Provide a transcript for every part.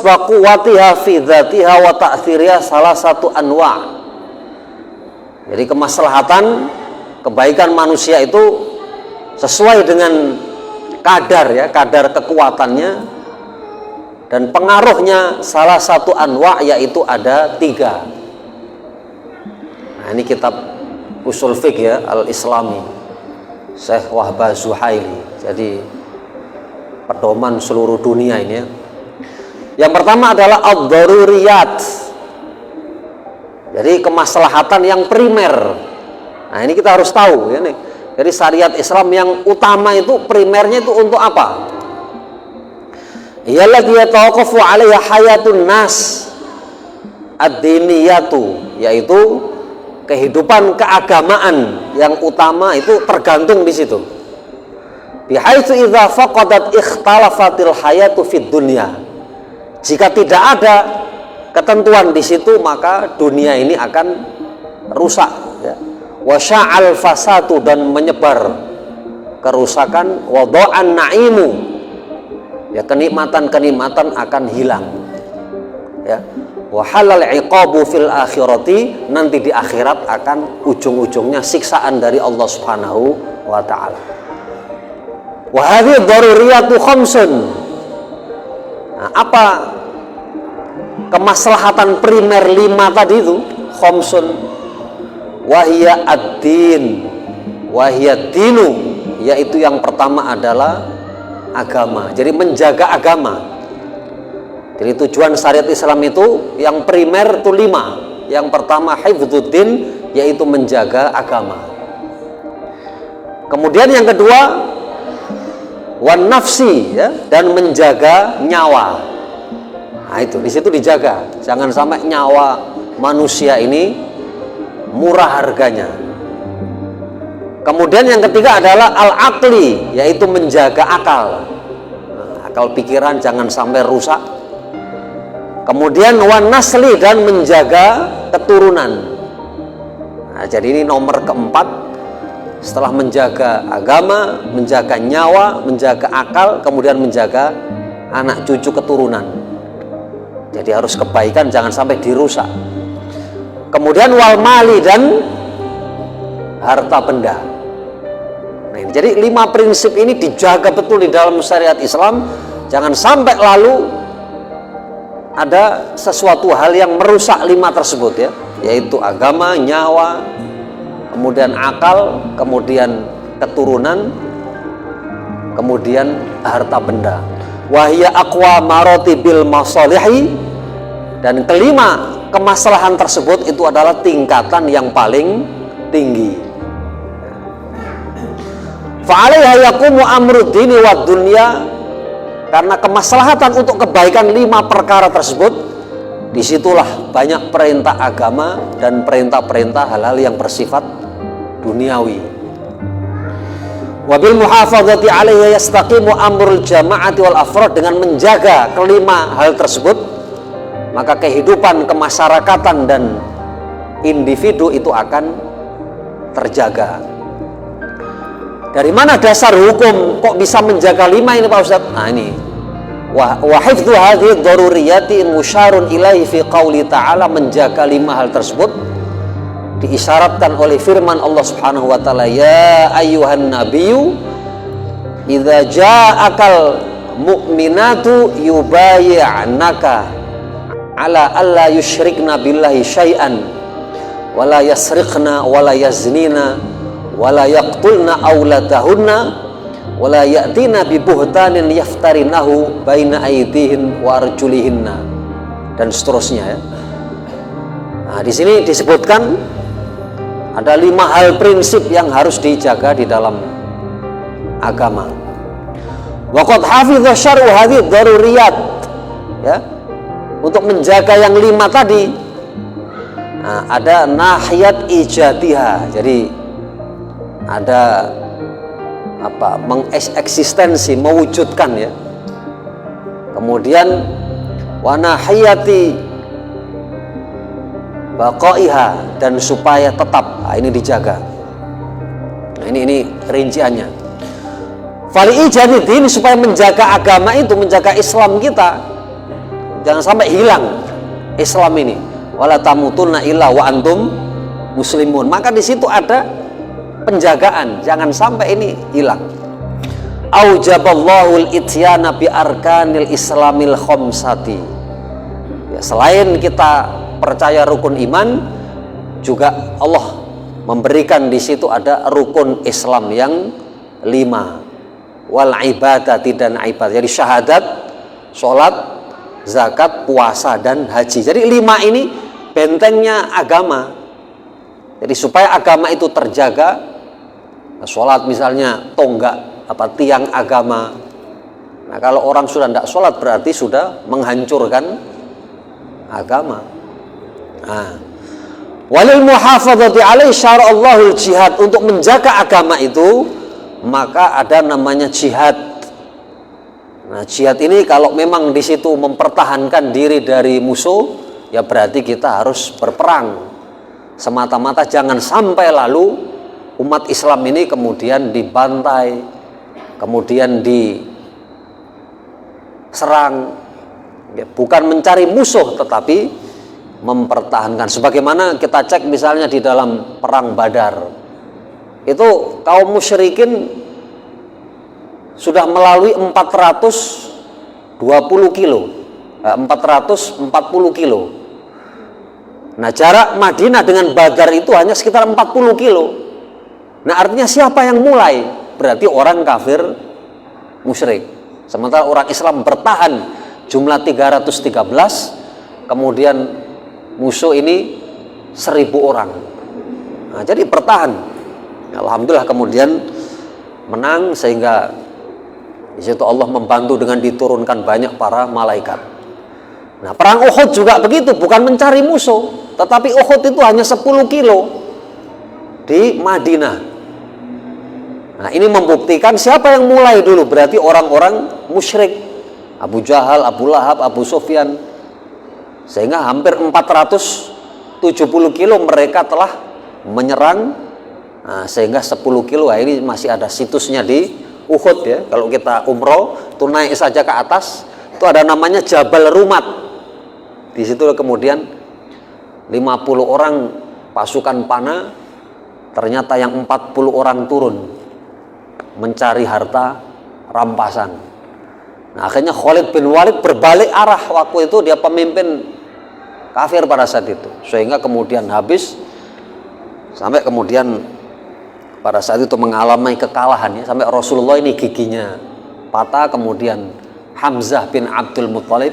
wa quwwatiha fi dzatiha wa ta'thiriha salah satu anwa'. Jadi kemaslahatan kebaikan manusia itu sesuai dengan kadar kekuatannya dan pengaruhnya salah satu anwa' yaitu ada 3. Nah, ini kitab usul fiqh ya al-Islami Syekh Wahbah Zuhaili. Jadi pedoman seluruh dunia ini ya. Yang pertama adalah ad-daruriyat. Jadi kemaslahatan yang primer. Nah, ini kita harus tahu ya nih. Jadi syariat Islam yang utama itu primernya itu untuk apa? Iyallati yatawaqqafu 'alaiha hayatun nas ad-diniyatu, yaitu kehidupan keagamaan yang utama itu tergantung di situ. Bihaitsu idza faqadat ikhtalafatil hayatu fid dunya. Jika tidak ada ketentuan di situ, maka dunia ini akan rusak ya. Wa sya'al fasadu, dan menyebar kerusakan, wa dha'an na'imu, ya kenikmatan-kenikmatan akan hilang ya. Wa halal iqabu fil akhirati, nanti di akhirat akan ujung-ujungnya siksaan dari Allah Subhanahu wa taala. Wa hadhihi daruriyatu khamsun. Nah, apa kemaslahatan primer 5 tadi itu? Khamsun wahya ad-din, wahya dinu, yaitu yang pertama adalah agama. Jadi menjaga agama. Jadi tujuan syariat Islam itu yang primer itu 5. Yang pertama hifdzuddin, yaitu menjaga agama. Kemudian yang kedua wan nafsi ya, dan menjaga nyawa. Nah, itu di situ dijaga. Jangan sampai nyawa manusia ini murah harganya. Kemudian yang ketiga adalah al-aqli, yaitu menjaga akal. Nah, akal pikiran jangan sampai rusak. Kemudian wan nasli, dan menjaga keturunan. Nah, jadi ini nomor keempat. Setelah menjaga agama, menjaga nyawa, menjaga akal, kemudian menjaga anak cucu keturunan. Jadi harus kebaikan, jangan sampai dirusak. Kemudian wal mali, dan harta benda. Nah, jadi 5 prinsip ini dijaga betul di dalam syariat Islam. Jangan sampai lalu ada sesuatu hal yang merusak 5 tersebut ya, yaitu agama, nyawa, kemudian akal, kemudian keturunan, kemudian harta benda. Wahya aqwa maratibil masalihi, dan kelima kemaslahan tersebut itu adalah tingkatan yang paling tinggi. Fa'alaiha yaqumu amrud dini wad dunya, karena kemaslahatan untuk kebaikan 5 perkara tersebut, disitulah banyak perintah agama dan perintah-perintah hal-hal yang bersifat duniawi. Wabil muhafadzati 'alaiha yastaqimu amrul jama'ati wal afrad, dengan menjaga kelima hal tersebut, maka kehidupan kemasyarakatan dan individu itu akan terjaga. Dari mana dasar hukum kok bisa menjaga 5 ini Pak Ustaz? Nah ini wa hifdzu hadhihi daruriyati musyarun ilaihi fi qauli ta'ala, menjaga 5 hal tersebut diisyaratkan oleh firman Allah Subhanahu wa taala, ya ayyuhan nabiyyu idza ja'akal mu'minatu yubayyi'naka ala alla yusyrikna billahi syai'an wala yasriqna wala yaznina wala yaqtulna auladahunna wala ya'tina bi buhtanin yaftarinahu baina aydihin wa arjulihinna, dan seterusnya ya. Nah, di sini disebutkan ada 5 hal prinsip yang harus dijaga di dalam agama. Wa qad hafidha syar'u hadhihi daruriyat ya. Untuk menjaga yang 5 tadi, nah, ada nahiyat ijadiha. Jadi ada apa? Mengeksistensi, mewujudkan ya. Kemudian wa nahiyati baqaiha, dan supaya tetap. Nah, ini dijaga. Nah, ini rinciannya. Fali ijadid, ini supaya menjaga agama itu, menjaga Islam kita, Jangan sampai hilang Islam ini. Wala tamutunna illa wa antum muslimun. Maka di situ ada penjagaan, jangan sampai ini hilang. Aujaballahu al-ityana bi arkanil islamil khamsati. Ya, selain kita percaya rukun iman, juga Allah memberikan di situ ada rukun Islam yang 5. Wal ibadati, dan ibadah. Jadi syahadat, sholat, zakat, puasa, dan haji. Jadi 5 ini bentengnya agama. Jadi supaya agama itu terjaga, sholat misalnya tonggak tiang agama. Nah, kalau orang sudah tidak sholat berarti sudah menghancurkan agama. Nah, walil muhafadzati alaihi syara'allahul jihad. Untuk menjaga agama itu maka ada namanya jihad. Nah, jihad ini kalau memang di situ mempertahankan diri dari musuh, ya berarti kita harus berperang semata-mata. Jangan sampai lalu umat Islam ini kemudian dibantai, kemudian diserang, ya, bukan mencari musuh tetapi mempertahankan. Sebagaimana kita cek misalnya di dalam perang Badar, itu kaum musyrikin sudah melalui 440 kilo. Nah, jarak Madinah dengan Badar itu hanya sekitar 40 kilo. Nah, artinya siapa yang mulai? Berarti orang kafir musyrik. Sementara orang Islam bertahan jumlah 313, kemudian musuh ini 1000 orang. Nah, jadi bertahan. Alhamdulillah kemudian menang, sehingga di situ Allah membantu dengan diturunkan banyak para malaikat. Nah, perang Uhud juga begitu, bukan mencari musuh, tetapi Uhud itu hanya 10 kilo di Madinah. Nah, ini membuktikan siapa yang mulai dulu, berarti orang-orang musyrik, Abu Jahal, Abu Lahab, Abu Sufyan. Sehingga hampir 470 kilo mereka telah menyerang. Nah, sehingga 10 kilo, nah ini masih ada situsnya di Uhud ya. Kalau kita umroh, itu naik saja ke atas, itu ada namanya Jabal Rumat. Di situ kemudian 50 orang pasukan panah, ternyata yang 40 orang turun mencari harta rampasan. Nah, akhirnya Khalid bin Walid berbalik arah. Waktu itu dia pemimpin kafir pada saat itu, sehingga kemudian habis, sampai kemudian pada saat itu mengalami kekalahan ya, sampai Rasulullah ini giginya patah. Kemudian Hamzah bin Abdul Muttalib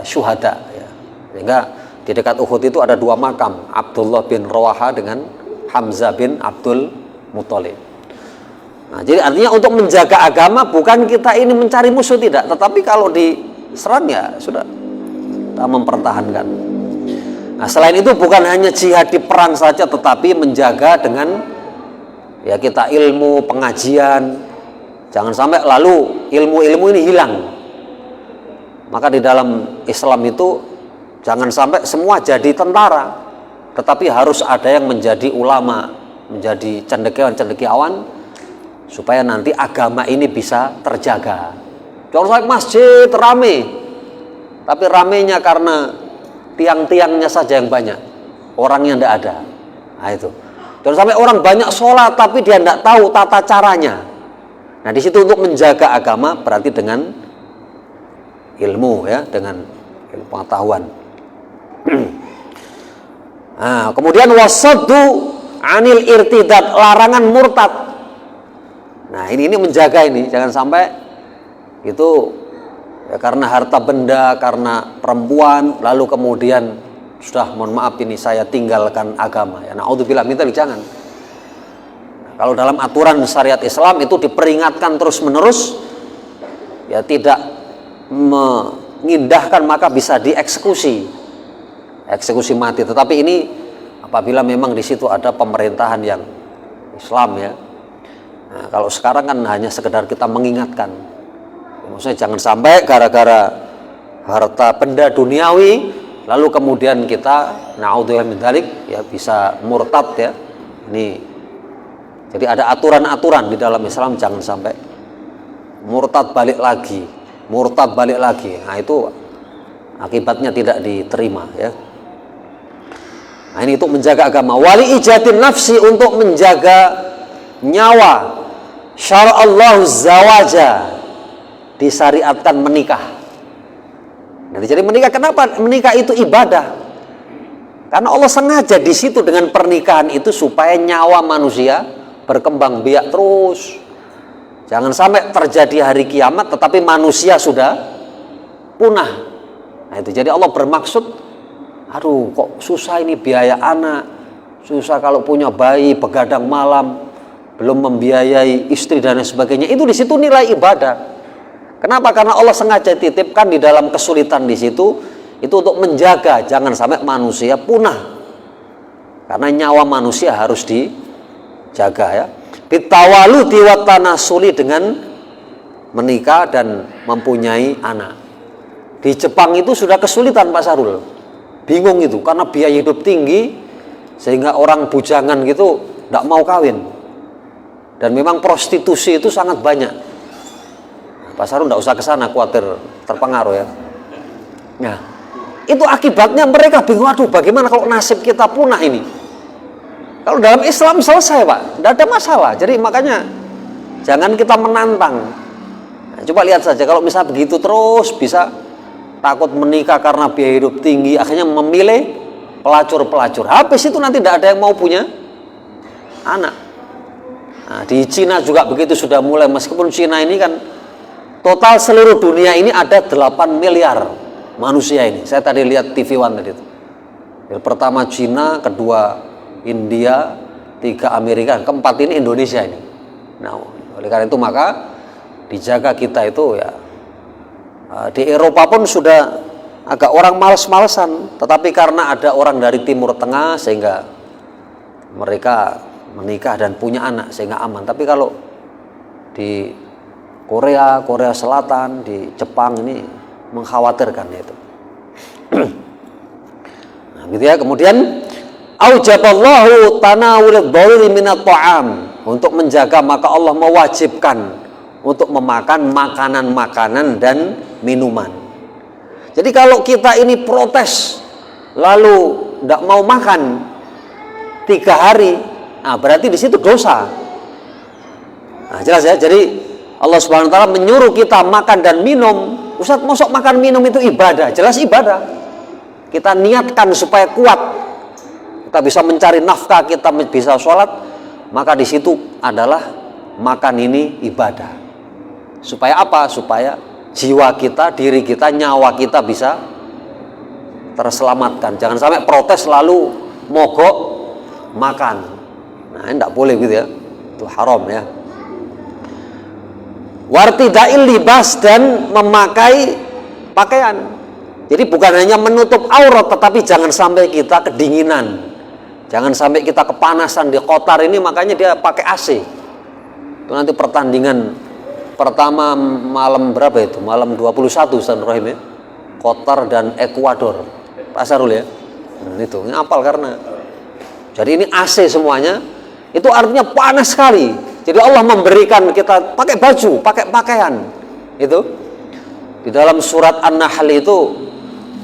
syuhada ya. Sehingga di dekat Uhud itu ada 2 makam, Abdullah bin Rawaha dengan Hamzah bin Abdul Muttalib. Nah, jadi artinya untuk menjaga agama bukan kita ini mencari musuh, tidak, tetapi kalau diserang ya sudah kita mempertahankan. Nah, selain itu bukan hanya jihad di perang saja, tetapi menjaga dengan ya kita ilmu, pengajian. Jangan sampai lalu ilmu-ilmu ini hilang. Maka di dalam Islam itu jangan sampai semua jadi tentara, tetapi harus ada yang menjadi ulama, menjadi cendekiawan-cendekiawan, supaya nanti agama ini bisa terjaga. Jangan sampai masjid rame, tapi ramenya karena tiang-tiangnya saja yang banyak, orangnya tidak ada. Nah itu. Jangan sampai orang banyak sholat tapi dia tidak tahu tata caranya. Nah, di situ untuk menjaga agama berarti dengan ilmu ya, dengan ilmu pengetahuan. Nah, kemudian wasaddu anil irtidad, larangan murtad. Nah, ini menjaga ini, jangan sampai itu ya, karena harta benda, karena perempuan, lalu kemudian sudah mohon maaf ini saya tinggalkan agama ya. Naudzubillah min dzalik, jangan. Nah, kalau dalam aturan syariat Islam itu diperingatkan terus-menerus ya, tidak mengindahkan maka bisa dieksekusi, eksekusi mati. Tetapi ini apabila memang di situ ada pemerintahan yang Islam ya. Nah, kalau sekarang kan hanya sekedar kita mengingatkan. Maksudnya jangan sampai gara-gara harta benda duniawi lalu kemudian kita naudzubillah min dzalik ya bisa murtad ya. Ini jadi ada aturan-aturan di dalam Islam, jangan sampai murtad balik lagi. Nah itu akibatnya tidak diterima ya. Nah, ini untuk menjaga agama. Wali ijatin nafsi, untuk menjaga nyawa. Syara'allahu zawaja, disyariatkan menikah. Jadi menikah, kenapa? Menikah itu ibadah. Karena Allah sengaja di situ dengan pernikahan itu supaya nyawa manusia berkembang biak terus. Jangan sampai terjadi hari kiamat tetapi manusia sudah punah. Nah itu, jadi Allah bermaksud, aduh kok susah ini biaya anak, susah kalau punya bayi begadang malam, belum membiayai istri dan sebagainya. Itu di situ nilai ibadah. Kenapa? Karena Allah sengaja titipkan di dalam kesulitan di situ, itu untuk menjaga jangan sampai manusia punah. Karena nyawa manusia harus dijaga ya. Bitawaludi wa tanasuli, dengan menikah dan mempunyai anak. Di Jepang itu sudah kesulitan Pak Sarul. Bingung itu karena biaya hidup tinggi sehingga orang bujangan gitu tidak mau kawin. Dan memang prostitusi itu sangat banyak. Pak Sarul tidak usah ke sana, khawatir terpengaruh ya. Nah, itu akibatnya mereka bingung, aduh bagaimana kalau nasib kita punah ini. Kalau dalam Islam selesai Pak, tidak ada masalah. Jadi makanya jangan kita menantang. Nah, coba lihat saja kalau misalnya begitu terus, bisa takut menikah karena biaya hidup tinggi, akhirnya memilih pelacur-pelacur. Habis itu nanti tidak ada yang mau punya anak. Nah, di Cina juga begitu, sudah mulai, meskipun Cina ini kan total seluruh dunia ini ada 8 miliar manusia ini. Saya tadi lihat TV One tadi itu. Yang pertama Cina, kedua India, 3 Amerika, keempat ini Indonesia ini. Nah, oleh karena itu maka dijaga kita itu ya. Di Eropa pun sudah agak orang males-malesan, tetapi karena ada orang dari Timur Tengah sehingga mereka menikah dan punya anak sehingga aman. Tapi kalau di Korea, Korea Selatan, di Jepang ini mengkhawatirkan itu. Nah, gitu ya. Kemudian aujaballahu tanawul dharuri minat ta'am, untuk menjaga maka Allah mewajibkan untuk memakan makanan-makanan dan minuman. Jadi kalau kita ini protes lalu tidak mau makan 3 hari, nah berarti di situ dosa. Nah, jelas ya. Jadi Allah Subhanahu wa taala menyuruh kita makan dan minum. Ustaz, mosok makan minum itu ibadah? Jelas ibadah. Kita niatkan supaya kuat, kita bisa mencari nafkah, kita bisa sholat, maka di situ adalah makan ini ibadah. Supaya apa? Supaya jiwa kita, diri kita, nyawa kita bisa terselamatkan. Jangan sampai protes lalu mogok makan. Nah, ini tidak boleh gitu ya. Itu haram ya. Wartidail libas, dan memakai pakaian. Jadi bukan hanya menutup aurat, tetapi jangan sampai kita kedinginan, jangan sampai kita kepanasan di Qatar ini, makanya dia pakai AC. Itu nanti pertandingan pertama malam berapa itu? Malam 21 Ustaz Rahim ya. Qatar dan Ekuador. Pak Sarul ya. Nah, itu ngapal karena. Jadi ini AC semuanya. Itu artinya panas sekali. Jadi Allah memberikan kita pakai baju, pakai pakaian. Itu di dalam surat An-Nahl itu,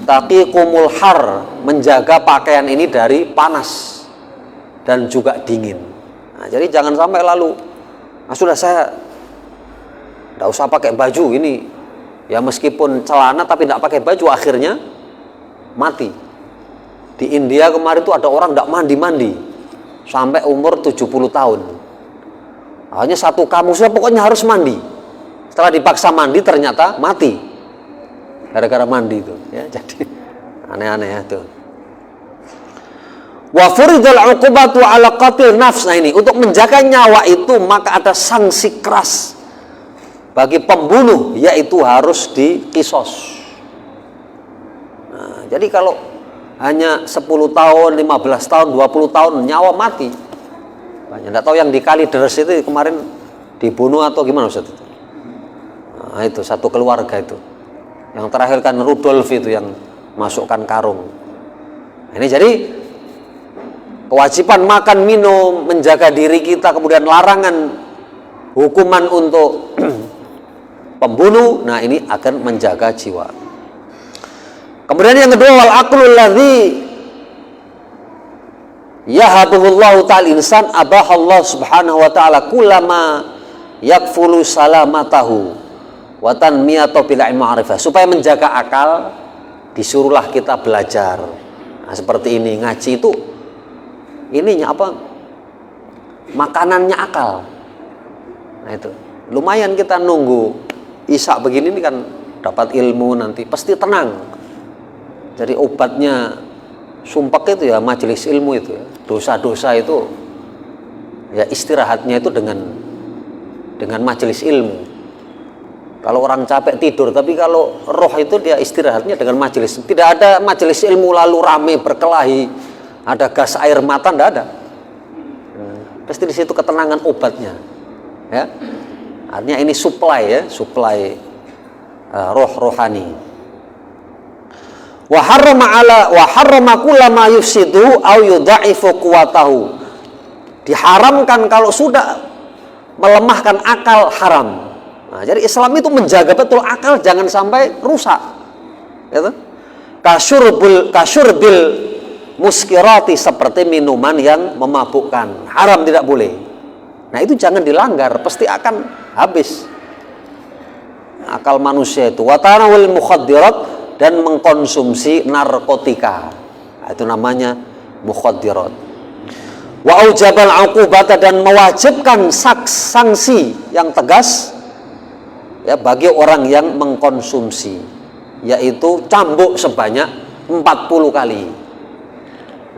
taqikumul har, menjaga pakaian ini dari panas dan juga dingin. Nah, jadi jangan sampai lalu, sudah saya tidak usah pakai baju ini. Ya meskipun celana tapi tidak pakai baju, akhirnya mati. Di India kemarin itu ada orang tidak mandi-mandi sampai umur 70 tahun. Hanya satu kamusnya pokoknya harus mandi. Setelah dipaksa mandi ternyata mati gara-gara mandi itu ya. Jadi aneh-aneh ya tuh. Wa furidul uqubatu ala qatil nafs. Nah ini untuk menjaga nyawa itu maka ada sanksi keras bagi pembunuh, yaitu harus dikisos. Nah, jadi kalau hanya 10 tahun, 15 tahun, 20 tahun nyawa mati. Banyak, tidak tahu yang di Kalideres itu kemarin dibunuh atau gimana Ustaz itu. Nah, itu satu keluarga itu. Yang terakhir kan Rudolf itu yang masukkan karung. Nah, ini jadi kewajiban makan minum, menjaga diri kita, kemudian larangan hukuman untuk pembunuh. Nah, ini akan menjaga jiwa. Kemudian yang kedua, wal aqlul ladzi yahabuhullahu ta'ala insan abahallahu subhanahu wa ta'ala kullama yakfulu salamatahu wa tanmiyatu bil ma'rifah. Supaya menjaga akal, disuruhlah kita belajar. Nah, seperti ini, ngaji itu ininya apa? Makanannya akal. Nah itu, lumayan kita nunggu Isya begini ini kan dapat ilmu, nanti pasti tenang. Jadi obatnya sumpek itu ya majelis ilmu itu ya. Dosa-dosa itu ya istirahatnya itu dengan majelis ilmu. Kalau orang capek tidur, tapi kalau roh itu dia istirahatnya dengan majelis. Tidak ada majelis ilmu lalu rame berkelahi, ada gas air mata, tidak ada. Pasti di situ ketenangan obatnya. Ya. Artinya ini supply ya, supply roh rohani. Wa harrama kullama yufsidu aw yudha'ifu quwwatahu. Diharamkan kalau sudah melemahkan akal, haram. Nah, jadi Islam itu menjaga betul akal jangan sampai rusak. Gitu. Kasyurbil muskirati, seperti minuman yang memabukkan. Haram, tidak boleh. Nah, itu jangan dilanggar, pasti akan habis akal manusia itu. Wa tanawul mukhaddirat, dan mengkonsumsi narkotika. Itu namanya mukhaddirat. Wa aujabal uqubata, dan mewajibkan sanksi yang tegas ya bagi orang yang mengkonsumsi, yaitu cambuk sebanyak 40 kali.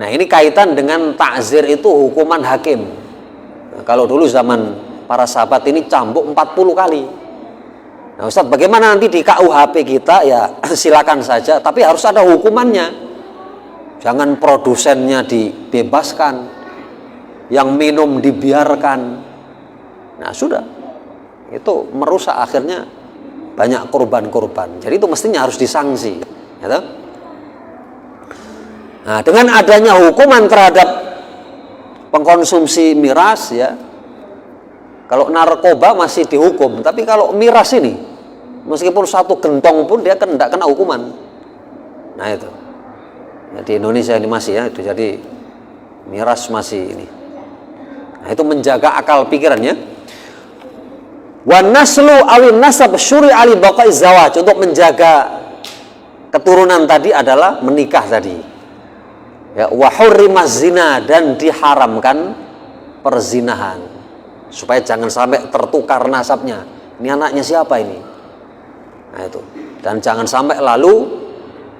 Nah, ini kaitan dengan ta'zir itu hukuman hakim. Nah, kalau dulu zaman para sahabat ini cambuk 40 kali. Nah, Ustaz, bagaimana nanti di KUHP kita? Ya silakan saja, tapi harus ada hukumannya. Jangan produsennya dibebaskan, yang minum dibiarkan. Nah, sudah. Itu merusak, akhirnya banyak korban-korban. Jadi itu mestinya harus disangsi, gitu. Nah, dengan adanya hukuman terhadap pengkonsumsi miras ya, kalau narkoba masih dihukum, tapi kalau miras ini meskipun satu gentong pun dia kan tidak kena hukuman. Nah itu ya, di Indonesia ini masih ya itu, jadi miras masih ini. Nah, itu menjaga akal pikirannya. Wan naslu awin nasab syuri ali baqai zawaj, untuk menjaga keturunan tadi adalah menikah tadi. Ya, wa hurrimaz zina, dan diharamkan perzinahan, supaya jangan sampai tertukar nasabnya. Ini anaknya siapa ini? Nah itu. Dan jangan sampai lalu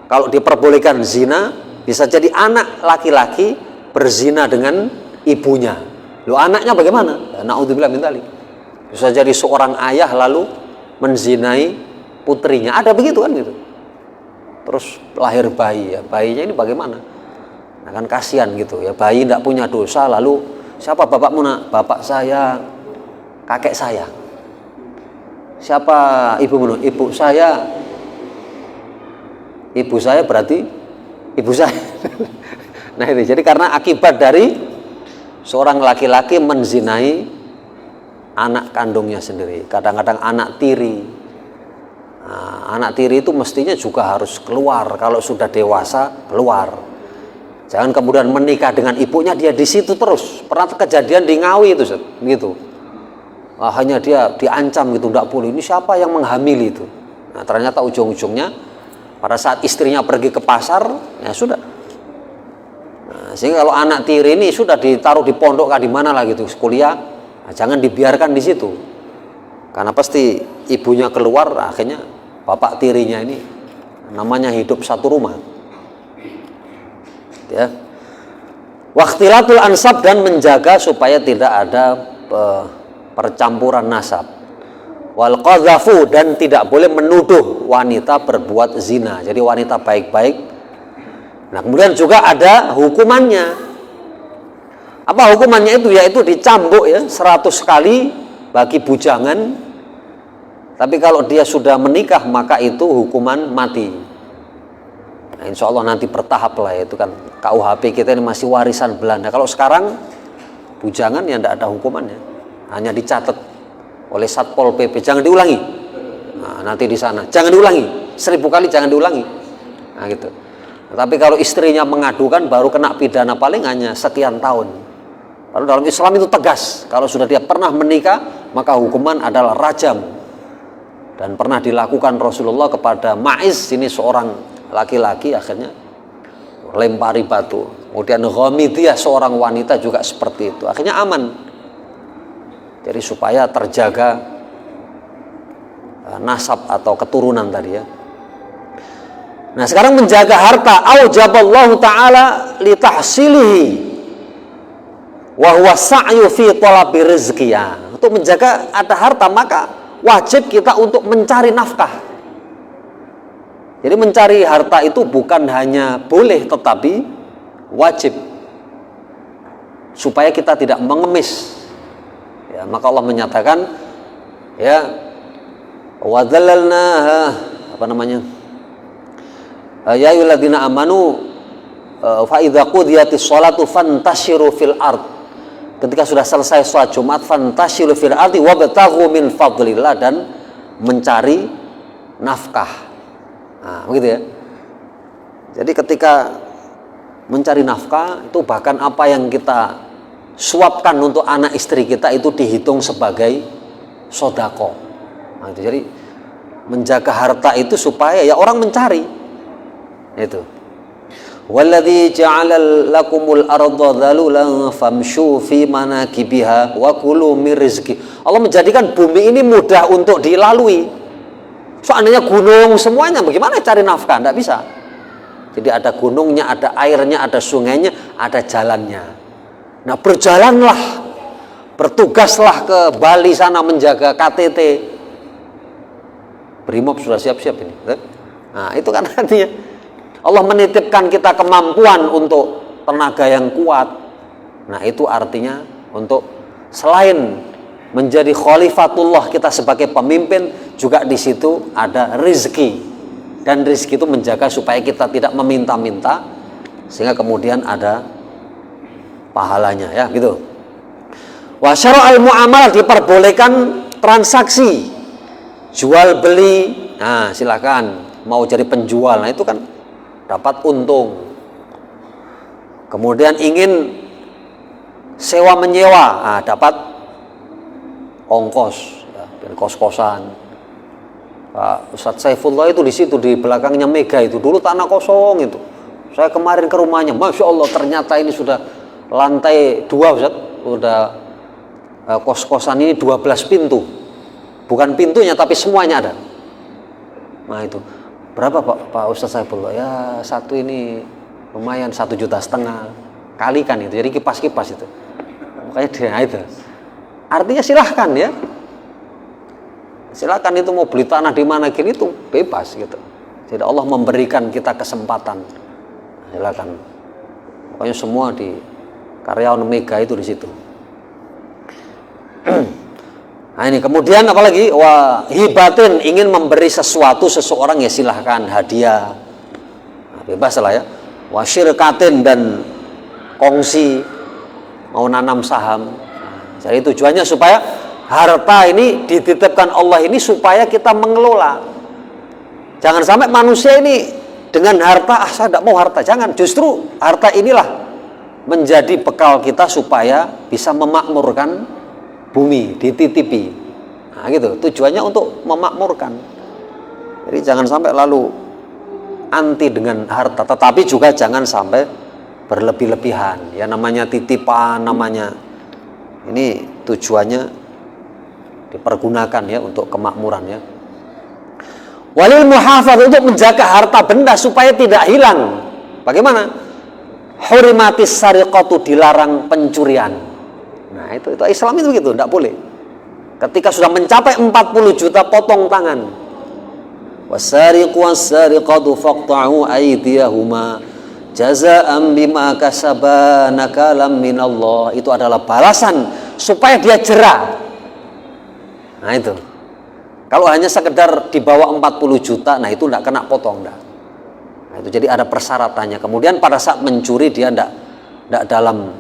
kalau diperbolehkan zina, bisa jadi anak laki-laki berzina dengan ibunya. Loh, anaknya bagaimana? Ya, na'udzubillah min dzalik. Bisa jadi seorang ayah lalu menzinai putrinya. Ada begitu kan gitu. Terus lahir bayi ya. Bayinya ini bagaimana? Nah, kan kasihan gitu ya. Bayi tidak punya dosa, lalu siapa bapakmu nak? Bapak saya, kakek saya. Siapa ibumu? Ibu saya. Ibu saya berarti ibu saya. Nah itu, jadi karena akibat dari seorang laki-laki menzinai anak kandungnya sendiri. Kadang-kadang anak tiri. Nah, anak tiri itu mestinya juga harus keluar. Kalau sudah dewasa, keluar. Jangan kemudian menikah dengan ibunya, dia di situ terus. Pernah kejadian di Ngawi itu, gitu. Hanya dia diancam gitu, tidak boleh. Ini siapa yang menghamili itu? Nah, ternyata ujung-ujungnya pada saat istrinya pergi ke pasar, ya sudah. Nah, sehingga kalau anak tiri ini sudah ditaruh di pondok di mana lah gitu, kuliah, nah, jangan dibiarkan di situ. Karena pasti ibunya keluar, akhirnya bapak tirinya ini namanya hidup satu rumah. Ya. Wakhtilatul ansab, dan menjaga supaya tidak ada percampuran nasab. Wal qadzafu, dan tidak boleh menuduh wanita berbuat zina. Jadi wanita baik-baik. Nah, kemudian juga ada hukumannya. Apa hukumannya itu? Yaitu dicambuk ya 100 kali bagi bujangan. Tapi kalau dia sudah menikah, maka itu hukuman mati. Nah, insya Allah nanti bertahap lah, itu kan KUHP kita ini masih warisan Belanda. Kalau sekarang bujangan ya tidak ada hukumannya, hanya dicatat oleh Satpol PP, jangan diulangi. Nah, nanti di sana jangan diulangi, 1000 kali jangan diulangi. Nah gitu. Tapi kalau istrinya mengadukan baru kena pidana paling hanya sekian tahun. Lalu dalam Islam itu tegas, kalau sudah dia pernah menikah maka hukuman adalah rajam. Dan pernah dilakukan Rasulullah kepada Ma'iz, ini seorang laki-laki, akhirnya lempari batu. Kemudian Ghamidiyah seorang wanita juga seperti itu, akhirnya aman. Jadi supaya terjaga nasab atau keturunan tadi ya. Nah sekarang menjaga harta, aujaballahu ta'ala li tahsilihi wa huwa sa'yu fi talabi rizqi. Untuk menjaga ada harta maka wajib kita untuk mencari nafkah. Jadi mencari harta itu bukan hanya boleh tetapi wajib, supaya kita tidak mengemis. Ya, maka Allah menyatakan ya wa dzalalna apa namanya? Ya ayyuhalladzina amanu fa idza qudiyatis sholatu fantashiru fil ard. Ketika sudah selesai sholat Jumat, fantashiru fil ardi wabtaghu min fadlillah, dan mencari nafkah. Nah, begitu ya. Jadi ketika mencari nafkah itu bahkan apa yang kita suapkan untuk anak istri kita itu dihitung sebagai sodako. Nah, itu jadi menjaga harta itu supaya ya orang mencari. Itu. Walladzi ja'ala lakumul arda dhalulan famshu fi manakibiha wa kulu mir rizqi. Allah menjadikan bumi ini mudah untuk dilalui. Seandainya gunung semuanya, bagaimana cari nafkah? Tidak bisa. Jadi ada gunungnya, ada airnya, ada sungainya, ada jalannya. Nah berjalanlah, bertugaslah ke Bali sana menjaga KTT. Brimob sudah siap-siap ini. Nah itu kan artinya Allah menitipkan kita kemampuan untuk tenaga yang kuat. Nah itu artinya untuk selain menjadi khalifatullah kita sebagai pemimpin, juga di situ ada rizki. Dan rizki itu menjaga supaya kita tidak meminta-minta, sehingga kemudian ada pahalanya ya gitu. Wa syara'al muamalah, diperbolehkan transaksi jual beli. Nah silakan mau jadi penjual, nah itu kan dapat untung. Kemudian ingin sewa menyewa, nah, dapat ongkos, ya, kos-kosan. Pak Ustadz Saifullah itu di situ di belakangnya Mega itu dulu tanah kosong itu. Saya kemarin ke rumahnya, masya Allah ternyata ini sudah lantai 2 Ustadz, udah kos-kosan ini 12 pintu, bukan pintunya tapi semuanya ada. Nah itu. Berapa Pak Ustadz Saifullah? Ya satu ini lumayan 1,5 juta, kalikan itu, jadi kipas-kipas itu. Makanya dia itu. Artinya silahkan ya. Silahkan itu mau beli tanah di mana gini itu bebas gitu. Jadi Allah memberikan kita kesempatan. Silahkan. Pokoknya semua di karyawan Mega itu di situ. Nah ini kemudian apalagi hibatin, ingin memberi sesuatu seseorang ya silahkan hadiah, nah, bebas lah ya. Syirkatin, dan kongsi, mau nanam saham. Nah, jadi tujuannya supaya harta ini dititipkan Allah ini supaya kita mengelola. Jangan sampai manusia ini dengan harta, saya tidak mau harta. Jangan, justru harta inilah menjadi bekal kita supaya bisa memakmurkan bumi, dititipi. Nah gitu, tujuannya untuk memakmurkan. Jadi jangan sampai lalu anti dengan harta, tetapi juga jangan sampai berlebih-lebihan. Ya namanya titipan, namanya ini tujuannya dipergunakan ya untuk kemakmuran ya. Walil muhafadz, untuk menjaga harta benda supaya tidak hilang. Bagaimana? Hurimatis sariqatu, dilarang pencurian. Nah itu Islam itu begitu, tidak boleh. Ketika sudah mencapai 40 juta potong tangan. Wasariqu wasariqatu faqta'u aydiyahuma jazaa'an bima kasaba nakalam minallah. Itu adalah balasan supaya dia jera. Nah itu. Kalau hanya sekedar di bawah 40 juta, nah itu tidak kena potong dah. Nah itu jadi ada persyaratannya. Kemudian pada saat mencuri dia tidak dalam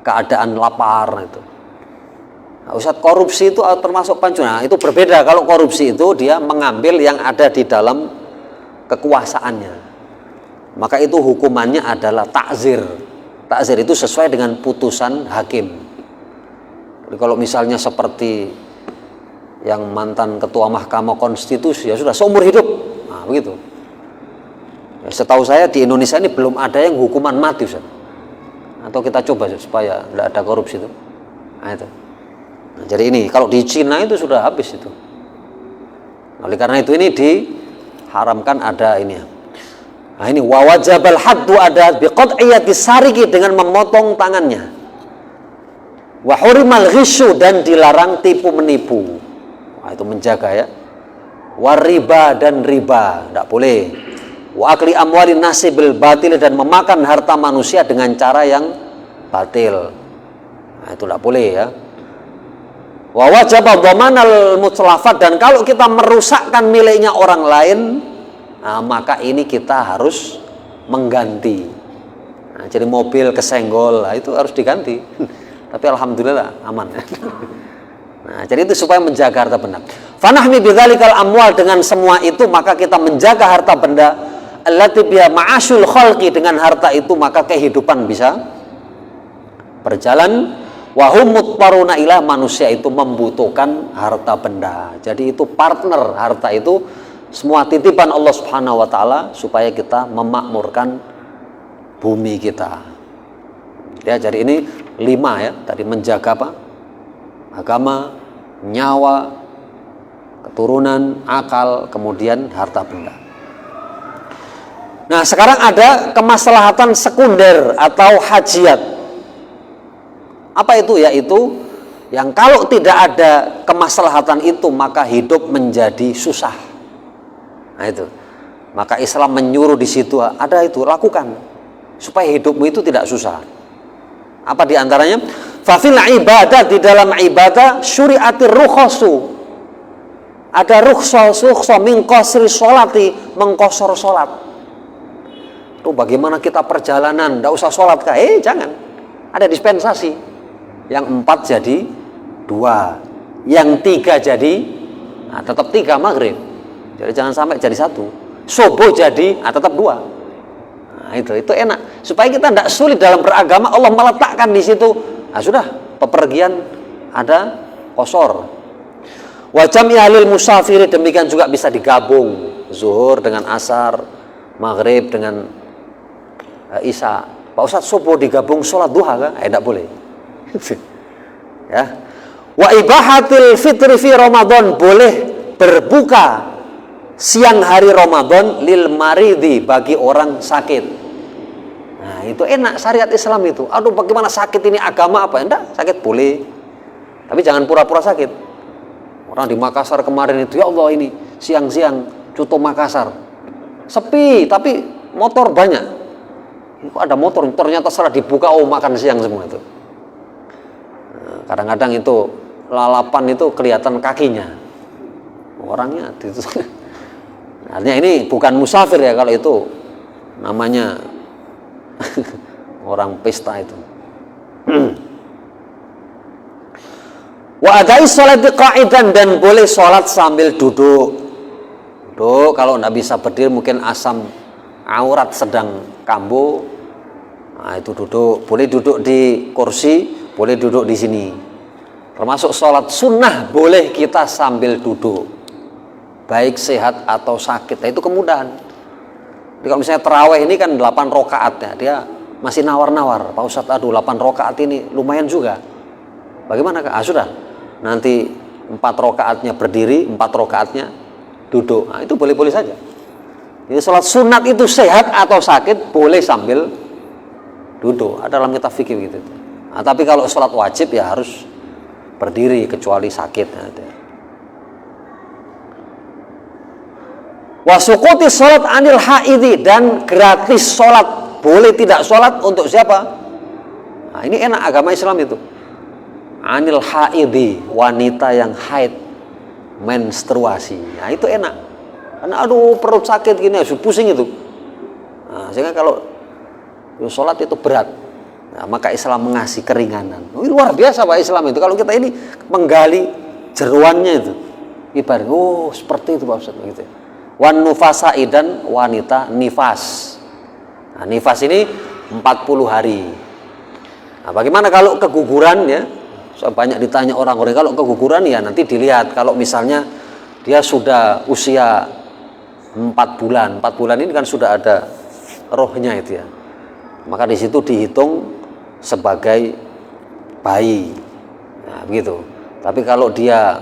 keadaan lapar itu. Nah, Ustadz, korupsi itu termasuk pencurian. Nah, itu berbeda. Kalau korupsi itu dia mengambil yang ada di dalam kekuasaannya. maka itu hukumannya adalah takzir. Takzir itu sesuai dengan putusan hakim. Jadi kalau misalnya seperti yang mantan ketua Mahkamah Konstitusi, ya sudah seumur hidup. Nah, begitu. Ya, setahu saya di Indonesia ini belum ada yang hukuman mati, Ustaz. Atau kita coba supaya tidak ada korupsi itu. Nah, itu. Nah, jadi ini kalau di Cina itu sudah habis itu. Oleh karena itu ini diharamkan ada ini. Nah ini wawajabal haddu ada biqat'iyati sariki dengan memotong tangannya. Wa hurimal ghisyu dan dilarang tipu menipu. Nah, itu menjaga ya. Wa riba dan riba tidak boleh. Wa akli amwalin nasi bil batil dan memakan harta manusia dengan cara yang batil. Nah, itu tidak boleh ya. Wa wajaba dhamanal mutlafat dan kalau kita merusakkan miliknya orang lain, nah, maka ini kita harus mengganti. Nah, jadi mobil kesenggol, nah, itu harus diganti. Tapi alhamdulillah aman. Nah, jadi itu supaya menjaga harta benda. Fanahmi bidzalikal amwal dengan semua itu maka kita menjaga harta benda. Allati biha ma'asyul khalqi dengan harta itu maka kehidupan bisa berjalan. Wahum mutparuna ilah manusia itu membutuhkan harta benda. Jadi itu partner harta itu. Semua titipan Allah Subhanahu wa taala supaya kita memakmurkan bumi kita. Ya, jadi ini 5 ya, tadi menjaga apa? Agama, nyawa, keturunan, akal, kemudian harta benda. Nah, sekarang ada kemaslahatan sekunder atau hajiat. Apa itu? Yaitu yang kalau tidak ada kemaslahatan itu maka hidup menjadi susah. Nah itu, maka Islam menyuruh di situ ada itu lakukan supaya hidupmu itu tidak susah. Apa diantaranya? Fafil ibadah di dalam ibadah syuriatir rukhasu. Ada rukhsah min qasri sholati mengkosor sholat. Tuh bagaimana kita perjalanan, tidak usah sholat kah? Jangan. Ada dispensasi. Yang 4 jadi 2, yang 3 jadi, nah, tetap 3 maghrib. Jadi jangan sampai jadi 1. Subuh jadi, tetap 2. Nah, itu enak. Supaya kita tidak sulit dalam beragama, Allah meletakkan di situ. Nah, sudah, pepergian ada qasar. Wa jam'i ahlil musafiri demikian juga bisa digabung. Zuhur dengan asar, maghrib dengan isya. Pak Ustadz, subuh digabung sholat duha kan? Tidak boleh. Ya. Wa ibahatil fitri fi Ramadan boleh berbuka siang hari Ramadan lil maridi bagi orang sakit. Nah, itu enak syariat Islam itu. Aduh, bagaimana sakit ini agama apa? Enggak, sakit boleh. Tapi jangan pura-pura sakit. Orang di Makassar kemarin itu, ya Allah ini siang-siang Cuto Makassar. Sepi, tapi motor banyak. Kok ada motor, ternyata setelah dibuka, makan siang semua itu. Kadang-kadang itu lalapan itu kelihatan kakinya, orangnya itu. Artinya ini bukan musafir ya, kalau itu namanya orang pesta itu. Wa adai sholati qa'idan dan boleh sholat sambil duduk. Kalau tidak bisa berdiri mungkin asam aurat sedang kambuh, nah itu duduk. Boleh duduk di kursi, boleh duduk di sini. Termasuk sholat sunnah boleh kita sambil duduk, baik sehat atau sakit. Nah, itu kemudahan. Jadi kalau misalnya tarawih ini kan 8 rakaat ya, dia masih nawar-nawar. Pak Ustadz, aduh 8 rakaat ini lumayan juga. Bagaimana? Sudah. Nanti 4 rakaatnya berdiri, 4 rakaatnya duduk. Nah, itu boleh-boleh saja. Jadi sholat sunat itu sehat atau sakit boleh sambil duduk. Ada dalam kitab fikih gitu. Nah, tapi kalau sholat wajib ya harus berdiri kecuali sakit. Wasukuti sholat anil haidi dan gratis sholat. Boleh tidak sholat untuk siapa? Nah, ini enak agama Islam itu. Anil haidi, wanita yang haid, menstruasi. Nah itu enak. Karena aduh perut sakit gini, pusing itu. Nah, sehingga kalau sholat itu berat. Nah, maka Islam mengasih keringanan. Luar biasa Pak Islam itu. Kalau kita ini menggali jeruannya itu, ibarat seperti itu Pak Ustaz gitu. Wan nufasai dan wanita nifas. Nah, nifas ini 40 hari. Nah, bagaimana kalau keguguran ya? So, banyak ditanya orang-orang, kalau keguguran ya nanti dilihat kalau misalnya dia sudah usia 4 bulan. 4 bulan ini kan sudah ada rohnya itu ya. Maka di situ dihitung sebagai bayi. Nah, begitu. Tapi kalau dia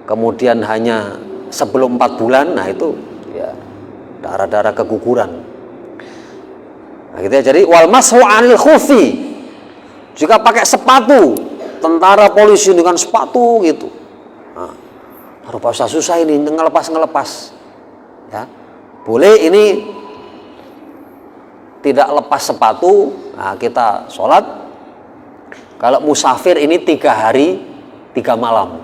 kemudian hanya sebelum 4 bulan, nah itu ya darah-darah keguguran. Nah, gitu ya. Jadi wal mashu 'anil khufi. Jika pakai sepatu, tentara polisi dengan sepatu gitu. Nah, rupa susah ini ngelepas. Ya. Boleh ini tidak lepas sepatu, nah kita sholat. Kalau musafir ini 3 hari 3 malam.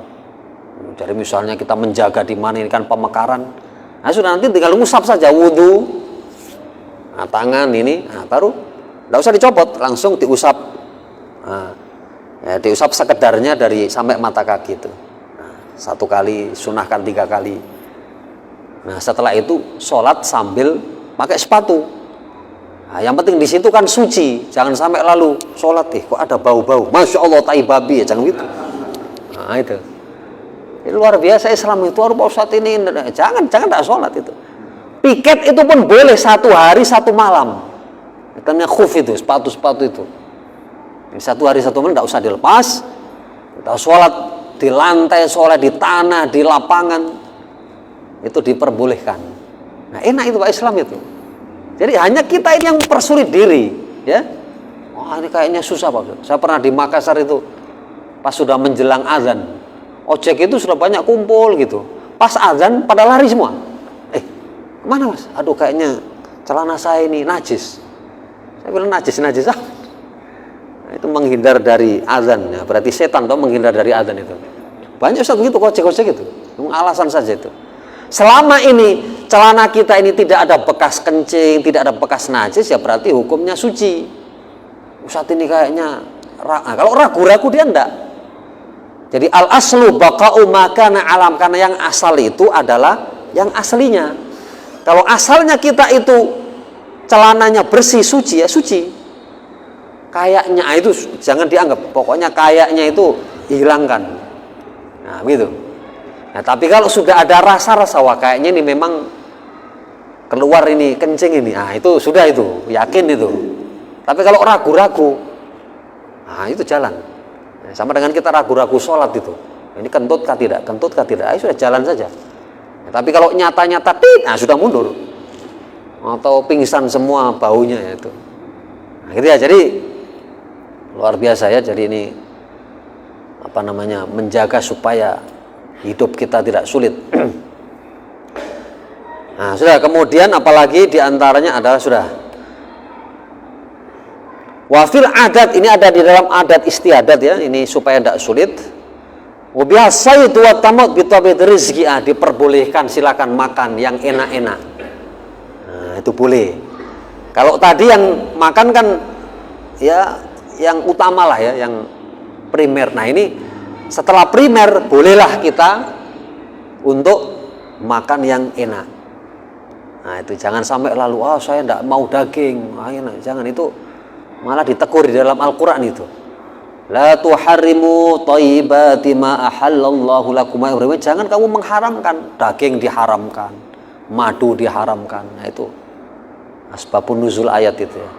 Jadi misalnya kita menjaga di mana ini kan pemekaran. Nah sudah nanti tinggal ngusap saja wudhu. Nah, tangan ini, nah, baru tidak usah dicopot, langsung diusap. Nah, ya, diusap sekedarnya dari sampai mata kaki itu. Nah, 1 kali, sunahkan 3 kali. Nah setelah itu sholat sambil pakai sepatu. Nah, yang penting di situ kan suci, jangan sampai lalu sholat kok ada bau-bau, masya Allah tai babi ya, jangan gitu. Nah itu, ini luar biasa Islam itu. Harus Ustadz ini jangan tak sholat itu. Piket itu pun boleh 1 hari 1 malam. Katanya khuf itu, sepatu itu. 1 hari 1 malam tidak usah dilepas. Kita sholat di lantai, sholat di tanah, di lapangan, itu diperbolehkan. Nah enak itu Pak Islam itu. Jadi hanya kita ini yang mempersulit diri, ya. Wah ini kayaknya susah Pak. Saya pernah di Makassar itu, pas sudah menjelang azan, ojek itu sudah banyak kumpul gitu. Pas azan pada lari semua. Kemana Mas? Aduh kayaknya celana saya ini najis. Saya bilang najis nah, itu menghindar dari azan, ya. Berarti setan toh menghindar dari azan itu. Banyak Ustaz begitu, ojek itu, alasan saja itu. Selama ini celana kita ini tidak ada bekas kencing, tidak ada bekas najis, ya berarti hukumnya suci. Ustadz ini kayaknya, nah, kalau ragu-ragu dia enggak. Jadi al aslu baqa'u ma kana alam, karena yang asal itu adalah yang aslinya. Kalau asalnya kita itu celananya bersih, suci, ya suci. Kayaknya itu jangan dianggap, pokoknya kayaknya itu hilangkan. Nah begitu. Nah, tapi kalau sudah ada rasa-rasa, wah kayaknya ini memang keluar ini kencing ini, nah itu sudah, itu yakin itu. Tapi kalau ragu-ragu, nah itu jalan. Nah, sama dengan kita ragu-ragu sholat itu, ini kentut kah tidak, sudah jalan saja. Nah, tapi kalau nyata-nyata, nah sudah mundur, atau pingsan semua baunya ya itu. Nah, gitu ya. Jadi luar biasa ya. Jadi ini apa namanya, menjaga supaya hidup kita tidak sulit. Nah, sudah. Kemudian apalagi diantaranya adalah sudah wafil adat, ini ada di dalam adat istiadat ya, ini supaya tidak sulit. Wabiasa itu watamut bitabid rizki, diperbolehkan silakan makan yang enak-enak. Nah, itu boleh. Kalau tadi yang makan kan ya yang utama lah ya, yang primer. Nah ini setelah primer, bolehlah kita untuk makan yang enak. Nah itu jangan sampai lalu, saya tidak mau daging, enak. Jangan, itu malah ditegur di dalam Al-Quran itu. La tuharrimu thayyibati ma ahallallahu lakum. Jangan kamu mengharamkan, daging diharamkan, madu diharamkan. Nah itu asbabun nuzul ayat itu ya.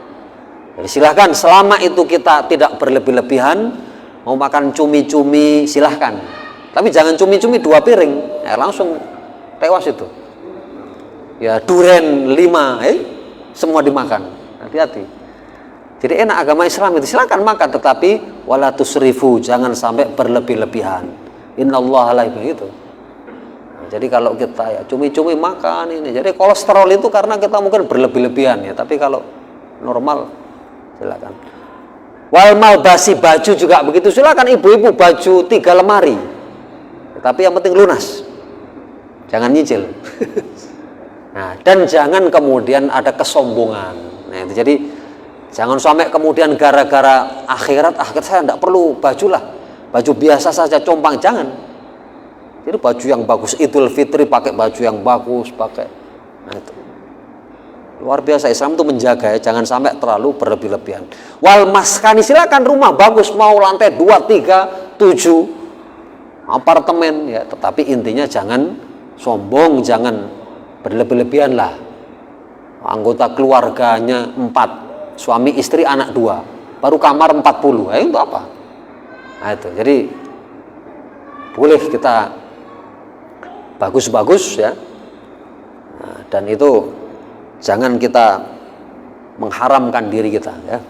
Jadi silahkan, selama itu kita tidak berlebih-lebihan. Mau makan cumi-cumi silahkan, tapi jangan cumi-cumi 2 piring, ya langsung tewas itu. Ya duren 5, semua dimakan. Hati-hati. Jadi enak agama Islam itu, silahkan makan, tetapi wala tusrifu, jangan sampai berlebih-lebihan. Innallaha la yuhibbu itu. Nah, jadi kalau kita ya cumi-cumi makan ini, jadi kolesterol itu karena kita mungkin berlebih-lebihan ya. Tapi kalau normal silakan. Wal malbasi, baju juga begitu, silakan ibu-ibu baju 3 lemari, tapi yang penting lunas, jangan nyicil. Nah, dan jangan kemudian ada kesombongan. Nah itu, jadi jangan sampai kemudian gara-gara akhirat saya tidak perlu baju lah, baju biasa saja compang, jangan. Jadi baju yang bagus, Idul Fitri pakai baju yang bagus, pakai. Nah itu Luar biasa, Islam itu menjaga ya, jangan sampai terlalu berlebih-lebihan. Wal maskani, silakan rumah bagus, mau lantai 2, 3, 7 apartemen ya, tetapi intinya jangan sombong, jangan berlebih-lebihan lah. Anggota keluarganya 4, suami istri anak 2, baru kamar 40, itu apa? Nah itu, jadi boleh kita bagus-bagus ya, nah, dan itu jangan kita mengharamkan diri kita ya.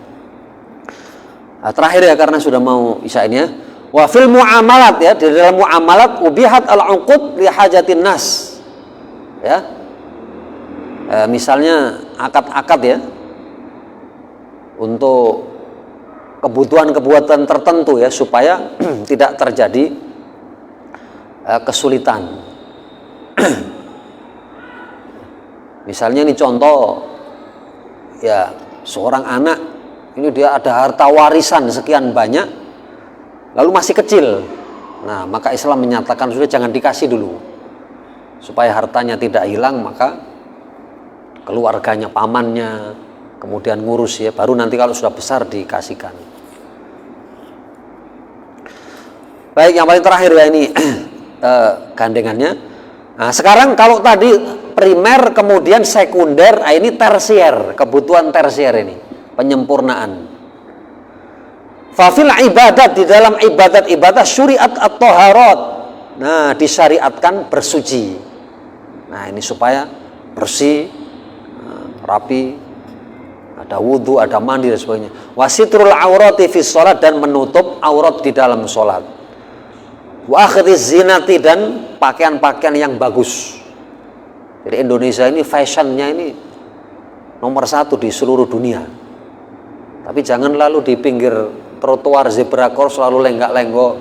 Nah, terakhir ya, karena sudah mau isya ini ya. Wa fil muamalat ya, di dalam muamalat ubihat al-uqud li hajatin nas. Ya. Misalnya akad-akad ya. Untuk kebutuhan-kebutuhan tertentu ya, supaya tidak terjadi kesulitan. Misalnya ini contoh ya, seorang anak ini dia ada harta warisan sekian banyak, lalu masih kecil. Nah, maka Islam menyatakan sudah jangan dikasih dulu, supaya hartanya tidak hilang, maka keluarganya, pamannya kemudian ngurus ya, baru nanti kalau sudah besar dikasihkan. Baik, yang paling terakhir ya ini gandengannya. Nah, sekarang kalau tadi primer kemudian sekunder, ini tersier, kebutuhan tersier ini, penyempurnaan. Fafil ibadat, di dalam ibadat syuriat at-taharat. Nah, disyariatkan bersuci. Nah, ini supaya bersih, rapi, ada wudhu, ada mandi dan sebagainya. Wasitrul aurati fi sholat, dan menutup aurat di dalam sholat. Wa akhdiz zinati, dan pakaian-pakaian yang bagus. Jadi Indonesia ini fashionnya ini nomor 1 di seluruh dunia. Tapi jangan lalu di pinggir trotoar zebra cross lalu lenggak-lenggok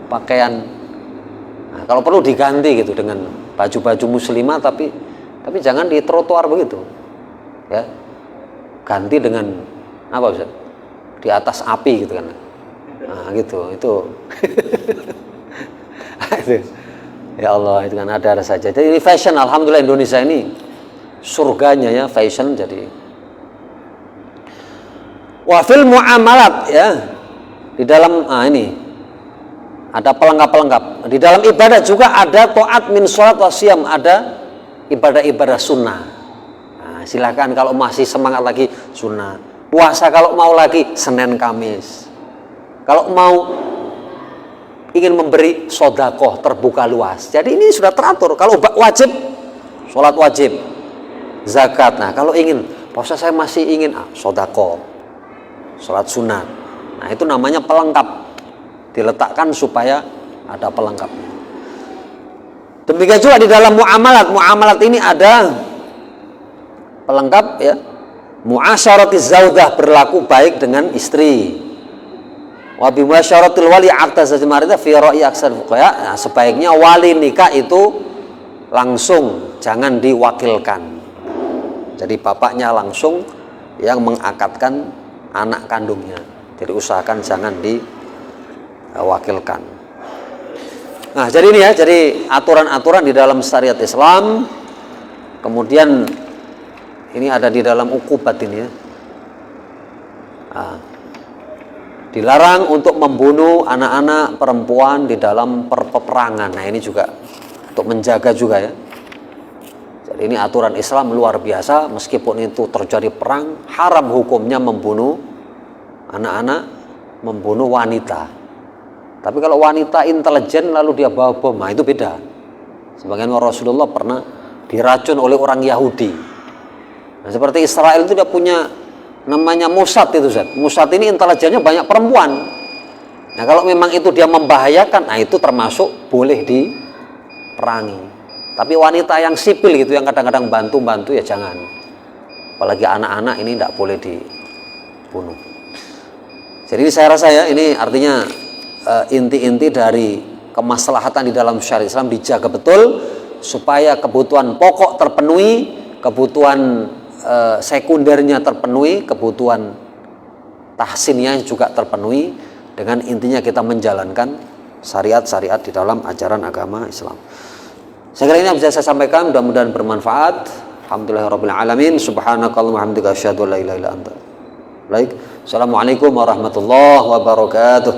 pakaian. Nah, kalau perlu diganti gitu dengan baju-baju muslimah, tapi jangan di trotoar begitu. Ya. Ganti dengan apa Ustaz? Di atas api gitu kan. Nah, gitu. Itu ya Allah, itu kan ada saja. Jadi ini fashion, alhamdulillah Indonesia ini surganya ya fashion. Jadi wafil muamalat ya, di dalam ini ada pelengkap-pelengkap. Di dalam ibadah juga ada taat min sholat wasiyam, ada ibadah-ibadah sunnah. Nah, silakan kalau masih semangat lagi sunnah. Puasa kalau mau lagi Senin Kamis. Kalau mau ingin memberi sodakoh terbuka luas. Jadi ini sudah teratur. Kalau wajib, sholat wajib, zakat. Nah, kalau ingin puasa saya masih ingin sodakoh, sholat sunat. Nah, itu namanya pelengkap. Diletakkan supaya ada pelengkapnya. Demikian juga di dalam muamalat. Muamalat ini ada pelengkap ya. Muasyaratiz zaudah, berlaku baik dengan istri. Wa bi muasyaratil wali aqta zajmarita fi ra'i aksar fuqaha. Nah, sebaiknya wali nikah itu langsung, jangan diwakilkan. Jadi bapaknya langsung yang mengakadkan anak kandungnya. Jadi usahakan jangan diwakilkan. Nah, jadi ini ya, jadi aturan-aturan di dalam syariat Islam. Kemudian ini ada di dalam ukubat ini ya. Nah, dilarang untuk membunuh anak-anak perempuan di dalam peperangan. Nah, ini juga untuk menjaga juga ya. Jadi ini aturan Islam luar biasa. Meskipun itu terjadi perang, haram hukumnya membunuh anak-anak, membunuh wanita. Tapi kalau wanita intelijen lalu dia bawa bom, nah itu beda. Sebagaimana Rasulullah pernah diracun oleh orang Yahudi. Nah, seperti Israel itu dia punya namanya Mossad itu, Zat. Mossad ini intelijennya banyak perempuan. Nah, kalau memang itu dia membahayakan, nah itu termasuk boleh diperangi. Tapi wanita yang sipil gitu, yang kadang-kadang bantu-bantu ya jangan. Apalagi anak-anak ini tidak boleh dibunuh. Jadi saya rasa ya, ini artinya inti-inti dari kemaslahatan di dalam syariat Islam dijaga betul supaya kebutuhan pokok terpenuhi, kebutuhan sekundernya terpenuhi, kebutuhan tahsinnya juga terpenuhi, dengan intinya kita menjalankan syariat-syariat di dalam ajaran agama Islam. Saya kira ini yang bisa saya sampaikan, mudah-mudahan bermanfaat. Alhamdulillahirabbil alamin. Subhanakallahumma wa bihamdika asyhadu an la ilaha illa anta. Baik. Assalamualaikum warahmatullahi wabarakatuh.